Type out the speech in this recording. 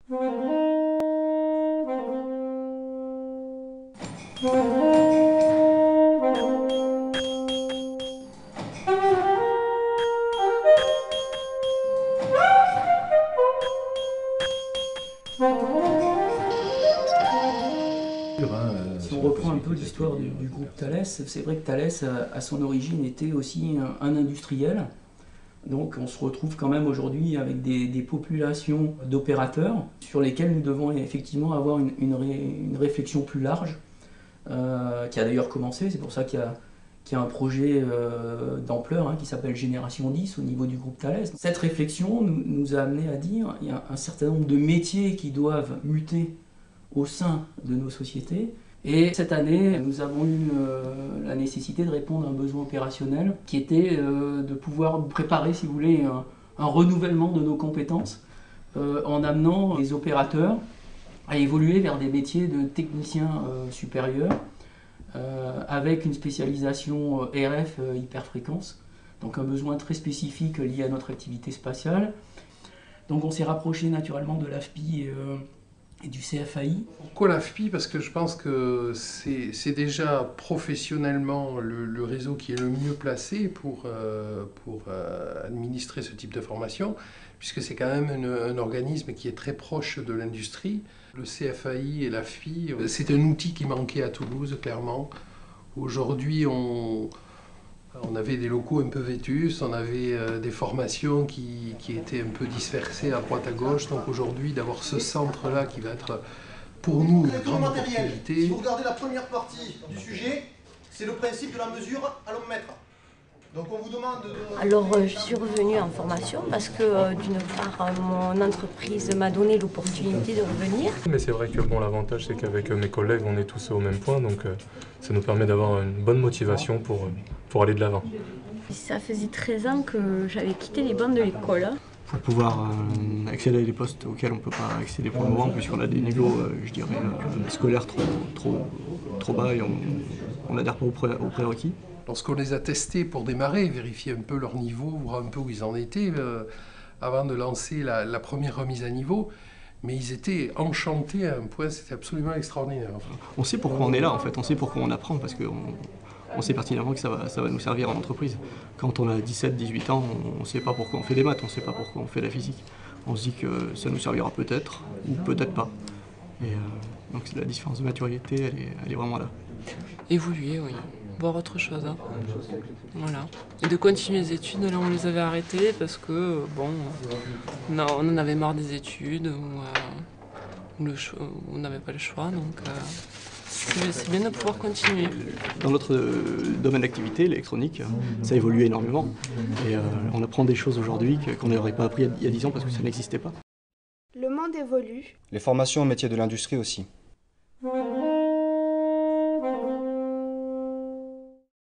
Si on reprend un peu l'histoire du groupe Thales, c'est vrai que Thales, à son origine, était aussi un industriel. Donc on se retrouve quand même aujourd'hui avec des populations d'opérateurs sur lesquels nous devons effectivement avoir une réflexion plus large, qui a d'ailleurs commencé. C'est pour ça qu'il y a un projet d'ampleur qui s'appelle Génération 10 au niveau du groupe Thales. Cette réflexion nous a amené à dire qu'il y a un certain nombre de métiers qui doivent muter au sein de nos sociétés. Et cette année, nous avons eu la nécessité de répondre à un besoin opérationnel qui était de pouvoir préparer, si vous voulez, un renouvellement de nos compétences en amenant les opérateurs à évoluer vers des métiers de techniciens supérieurs avec une spécialisation RF hyperfréquence, donc un besoin très spécifique lié à notre activité spatiale. Donc on s'est rapproché naturellement de l'AFPI et du CFAI. Pourquoi l'AFPI? Parce que je pense que c'est déjà professionnellement le réseau qui est le mieux placé pour administrer ce type de formation, puisque c'est quand même un organisme qui est très proche de l'industrie. Le CFAI et l'AFPI, c'est un outil qui manquait à Toulouse, clairement. Aujourd'hui, on avait des locaux un peu vétustes, on avait des formations qui étaient un peu dispersées à droite à gauche. Donc aujourd'hui, d'avoir ce centre-là qui va être pour nous une grande opportunité. Si vous regardez la première partie du sujet, c'est le principe de la mesure à l'ohm-mètre. Donc on vous demande de... Alors je suis revenue en formation parce que d'une part mon entreprise m'a donné l'opportunité de revenir. Mais c'est vrai que bon, l'avantage c'est qu'avec mes collègues on est tous au même point, donc ça nous permet d'avoir une bonne motivation pour aller de l'avant. Ça faisait 13 ans que j'avais quitté les bancs de l'école. Pour pouvoir accéder à des postes auxquels on ne peut pas accéder pour le moment, puisqu'on a des niveaux, je dirais, scolaires trop bas et on n'adhère pas aux prérequis. Lorsqu'on les a testés pour démarrer, vérifier un peu leur niveau, voir un peu où ils en étaient, avant de lancer la première remise à niveau, mais ils étaient enchantés à un point, c'était absolument extraordinaire. Enfin. On sait pourquoi on est là, en fait, on sait pourquoi on apprend, parce qu'on sait pertinemment que ça va nous servir en entreprise. Quand on a 17-18 ans, on ne sait pas pourquoi on fait des maths, on ne sait pas pourquoi on fait la physique. On se dit que ça nous servira peut-être, ou peut-être pas. Et donc la différence de maturité, elle est vraiment là. Évoluer, oui. Voir autre chose. Hein. Voilà. Et de continuer les études là où on les avait arrêtées parce que, bon, on en avait marre des études ou on n'avait pas le choix. Donc, c'est bien de pouvoir continuer. Dans notre domaine d'activité, l'électronique, ça évolue énormément. Et on apprend des choses aujourd'hui qu'on n'aurait pas appris il y a 10 ans parce que ça n'existait pas. Le monde évolue. Les formations au métier de l'industrie aussi.